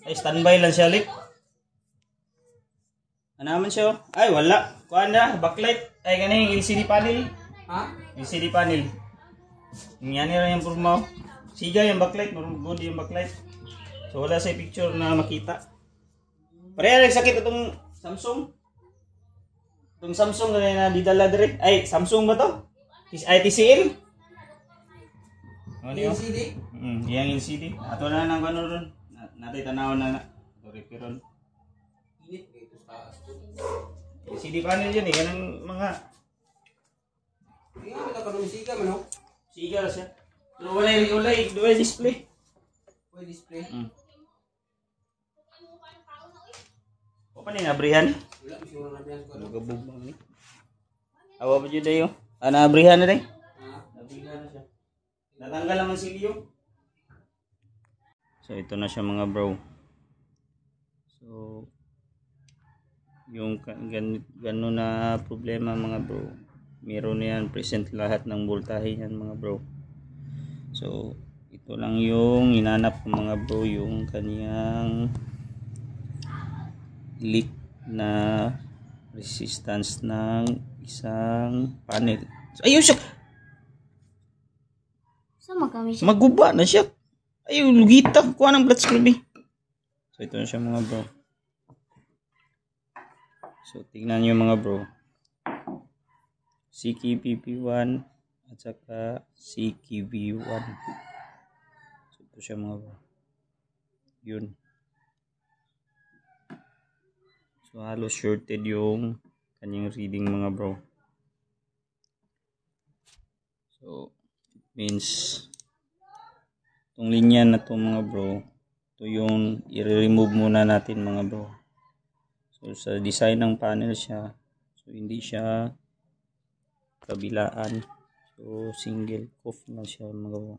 Ay, standby lang siya, Lik. Ano naman siya? Ay, wala. Kuhaan na, backlight. Ay, ganing LCD panel. Ha? LCD panel. Yan rin yung purma. Siga yung backlight, good yung backlight. So, wala sa picture na makita. Pareha rin sakit itong Samsung. Itong Samsung na didala direct. Ay, Samsung ba to? Ay, TCL? Ano yun? LCD? Yung LCD. Ato na nang ano ron. Natay tanawon na na. Ito reparon. Init ba ito sa taas? LCD panel yun eh. Yan ang mga... Kaya kita ka nung siga man, no? Siga siya. Pero wala display. Wala display? O pa na abrihan? Wala, may siguro na biyan ko. Magabog mo ni. Awa pa dyan dayo. Naabrihan na rin. Naabrihan na siya. Natanggal naman si Leo. So ito na siya mga bro. So yung gano'n na problema mga bro. Meron na yan, present lahat ng voltahe yan mga bro. So ito lang yung hinanap ko mga bro, yung kaniyang leak na resistance ng isang panel. Ayun siya! Sama kami siya. Maguba na siya. Ayun, lugita. Kuha ng flat screw eh. So ito na siya mga bro. So tingnan nyo mga bro. CKBB1 at saka CKB1. So ito siya mga bro. Yun. So halos shorted yung kanyang reading mga bro. So it means itong linya na to mga bro, ito yung i-remove muna natin mga bro. So sa design ng panel siya, so hindi siya kabilaan, so single off na siya mga bro.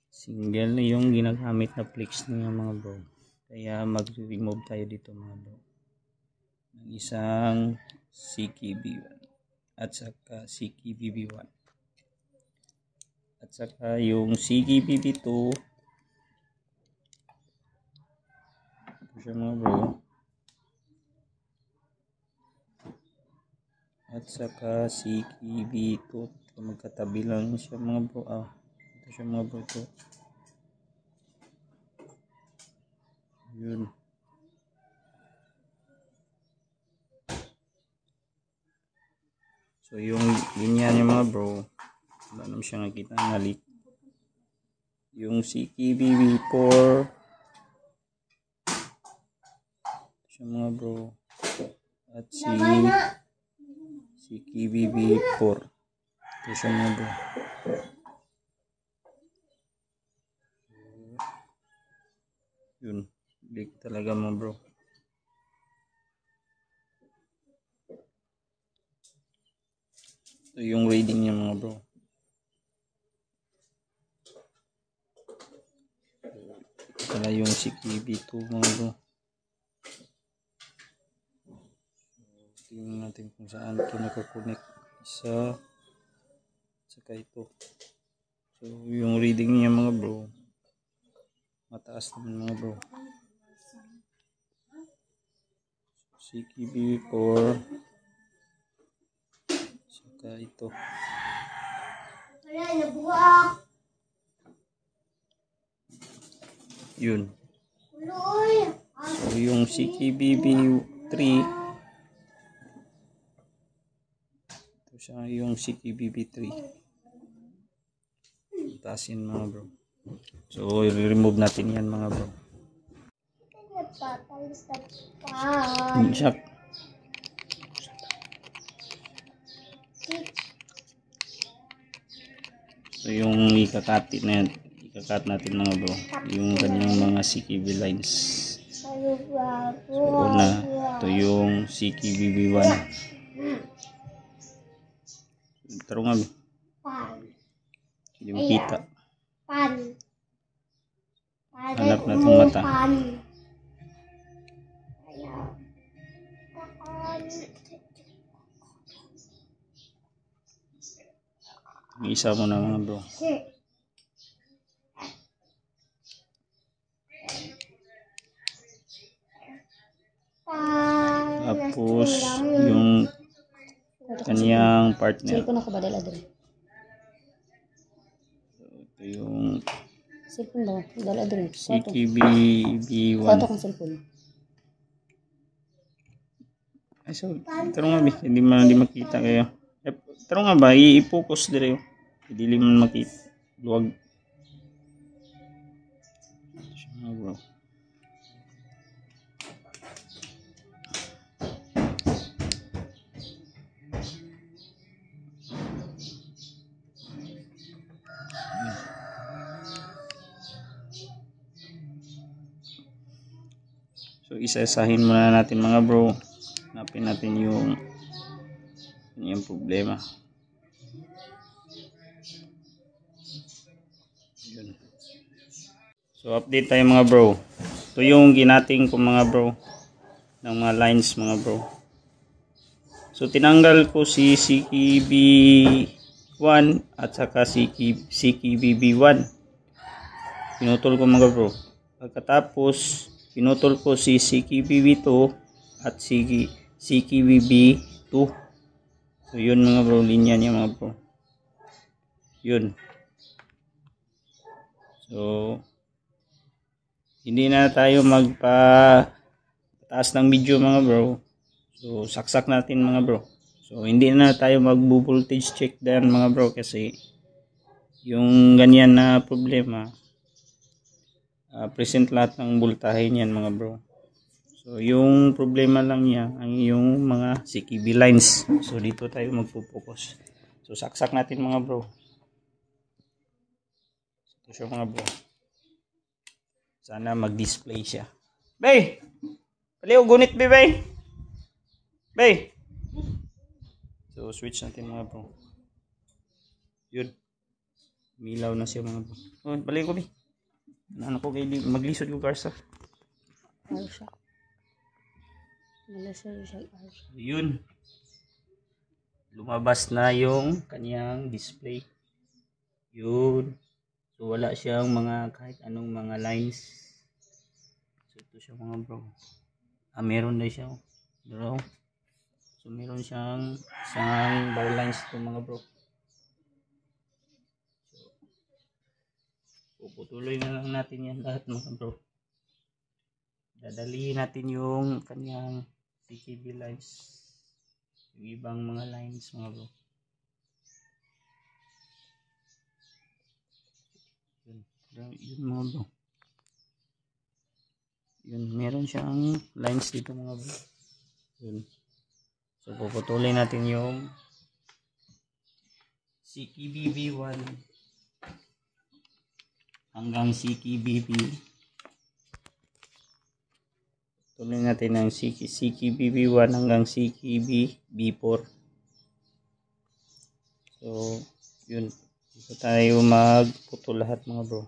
Single na yung ginagamit na flex niya mga bro, kaya mag-remove tayo dito mga bro ng isang CKB1 at saka CKBB1 at saka yung CKBB2. Ito siya mga bro. At saka CKB2. Magkatabi lang siya mga bro. Ito siya mga bro. Ito. Yun. So yung linya niya mga bro, wala naman siya nakita na leak. Yung CKBB4 siya mga bro, at CKBB4 ito siya mga bro. Yun, leak talaga mga bro. Ito yung reading niya mga bro. Wala yung CKB2 mga bro. Tingnan natin kung saan ito nakakonect. Isa, saka ito. So yung reading niya mga bro, mataas naman mga bro. CKB4, saka ito. Wala, nabuak. Yun. So yung CKBB3, ito siya yung CKBB3. Tasin mga bro. So i-remove natin yan mga bro. Shock. So yung ikakat na yan, ikakat natin mga bro, yung kanyang mga CKB lines. So una, ito yung CKBB1. Tarong nga, hindi makita. Hanap na itong mata. Isa mo na mga bro. yung kaniyang partner. Cellphone ako ba dala diri? Ito yung Cellphone ba? Dala diri. CKB-B1. Kuha kong cellphone. Ay, so, tarong nga ba? Hindi makita kayo. Tarong nga ba? I-focus dire. Hindi man makita. Luwag. Siya nga bro. So isa-isahin muna natin mga bro. Hanapin natin yung problema. Yun. So update tayo mga bro. Ito yung ginating ko mga bro ng mga lines mga bro. So tinanggal ko si CKB1 at saka CKBB1. Pinutol ko mga bro. Pagkatapos pinutol ko si CKBB2 at CKBB2. So yun mga bro, linya niya mga bro. Yun. So hindi na tayo magpa-taas ng video mga bro. So saksak natin mga bro. So hindi na tayo magbo-voltage check din mga bro kasi yung ganyan na problema present lahat ng voltahe niyan mga bro. So yung problema lang niya ang yung mga CKB lines. So dito tayo magpo-focus. So saksak natin mga bro. Ito siya mga bro. Sana mag-display siya. Bay! Paliw gunit bay. Bay! So switch natin mga bro. Yun. Milaw na siya mga bro. Oh, balik ko bay. Ano ko kay maglisod ko Garza. Arsa. Malasar siya Arsa. Yun. Lumabas na yung kanyang display. Yun. So wala siyang mga kahit anong mga lines. So ito siya mga bro. Meron na siya. Bro. So meron siyang isang bar lines ito mga bro. Puputuloy na lang natin yan lahat mga bro. Dadalihin natin yung kanyang CKB lines. Yung ibang mga lines mga bro. Yun mga bro. Yun, meron siyang lines dito mga bro. Yun. So puputuloy natin yung CKBB1 hanggang CKBB. Tuloy natin ang CKBB1 hanggang CKBB4. So, yun. Dito tayo magputol lahat mga bro.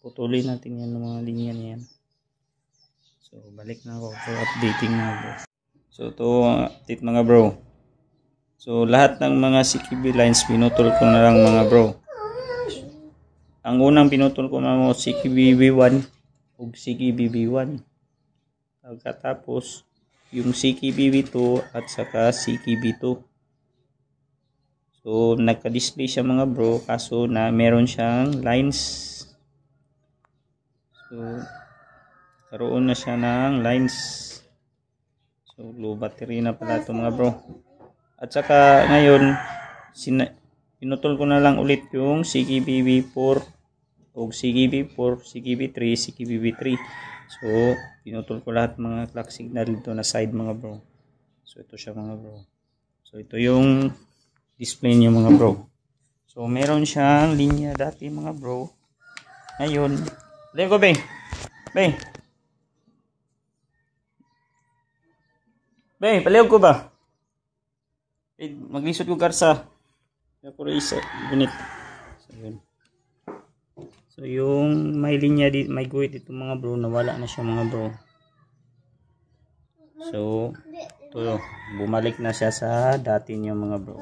Putulin natin yan ng mga linya niyan. So, balik na ako for updating mga bro. So, ito update mga bro. So, lahat ng mga CKB lines pinutol ko na lang mga bro. Ang unang pinutol ko mga CKBB1 o CKBB1. Pagkatapos yung CKBB2 at saka CKB2. So nagka-display siya mga bro kaso na meron siyang lines. So karoon na siya ng lines. So low battery na pala ito mga bro. At saka ngayon pinutol ko na lang ulit yung CKBB4 o CKB4, CKB3, CKBB3. So, pinutol ko lahat mga clock signal dito na side mga bro. So, ito siya mga bro. So, ito yung display niya mga bro. So, meron siyang linya dati mga bro. Ngayon, lego ko be. Be. Be, palihog ko ba? Maglisod ko Garza. Ako rin isa. Gunit. So, yun. So yung may linya dito, may guhit dito mga bro, nawala na siya mga bro. So ito, bumalik na siya sa dati niya mga bro.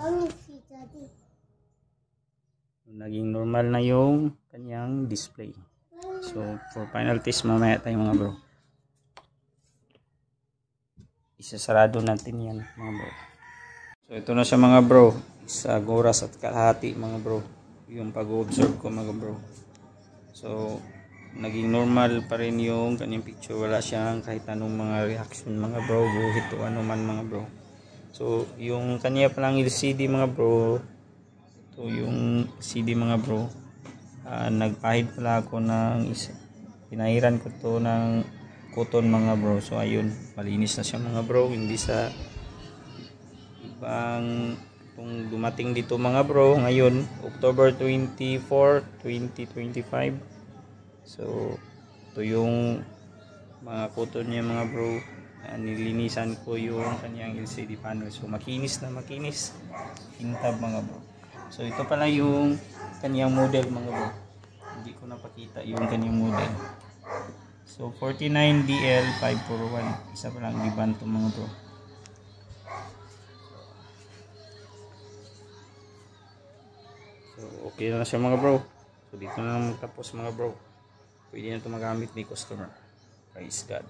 So, naging normal na yung kanyang display. So for final test mamaya tayo mga bro. Isasarado natin yan mga bro. So ito na siya mga bro. Isa oras at kalahati mga bro. Yung pag-observe ko mga bro. So naging normal pa rin yung kanyang picture. Wala siyang kahit anong mga reaction mga bro. Guhit o ano man mga bro. So yung kanya palang LCD mga bro. Ito yung LCD mga bro. Nagpahid pala ako ng isa. Pinahiran ko to ng cotton mga bro. So ayun, malinis na siya mga bro. Hindi sa ibang itong dumating dito mga bro ngayon October 24, 2025. So ito yung mga cotton niya mga bro. Nilinisan ko yung kanyang LCD panel. So makinis na makinis. Kintab mga bro. So ito pala yung kanyang model mga bro. Hindi ko napakita yung kanyang model. So 49DL541. Isa pa lang liban to mga bro. So okay na siya mga bro. So dito na magtapos mga bro. Pwede na ito magamit ni customer. Praise God.